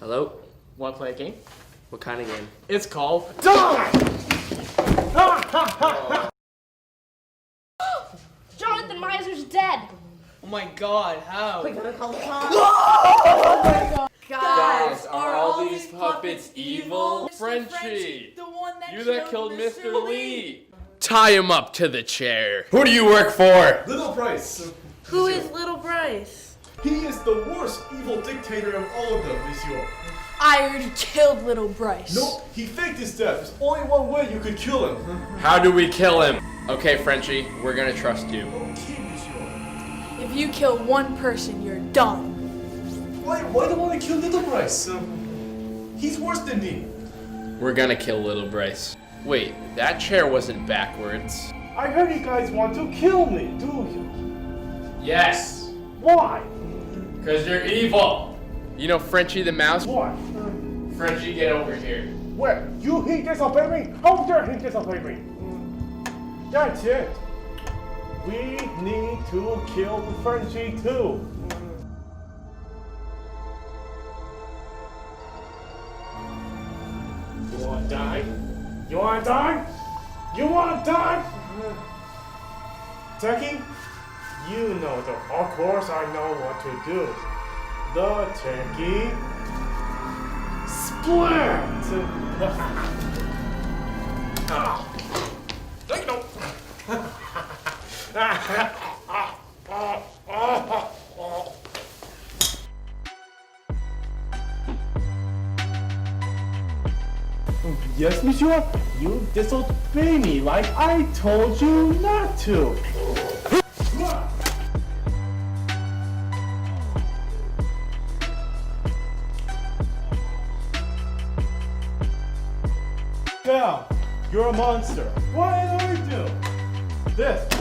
Hello? Want to play a game? What kind of game? It's called Die! Jonathan Miser's dead. Oh my god, how? We gotta call the cops. Guys, are all these puppets evil? Frenchie, The one that you that killed Mr. Lee. Tie him up to the chair. Who do you work for? Little Bryce. Who is Little Bryce? He is the worst evil dictator of all of them, monsieur. I already killed Little Bryce. No, he faked his death. There's only one way you could kill him. How do we kill him? Okay, Frenchie, we're gonna trust you. Okay, monsieur. If you kill one person, you're done. Why do you want to kill Little Bryce? He's worse than me. We're gonna kill Little Bryce. Wait, that chair wasn't backwards. I heard you guys want to kill me, do you? Yes, Why? because you're evil. You know Frenchie the mouse? Why? Frenchie, get over here. Where? You he disobey me? How dare he disobey me? That's it. We need to kill Frenchie too. You wanna die? You wanna die? You wanna die? Turkey? You know the, of course I know what to do. The turkey split! Yes, monsieur, you disobey me like I told you not to. Now, you're a monster. What did I do? This.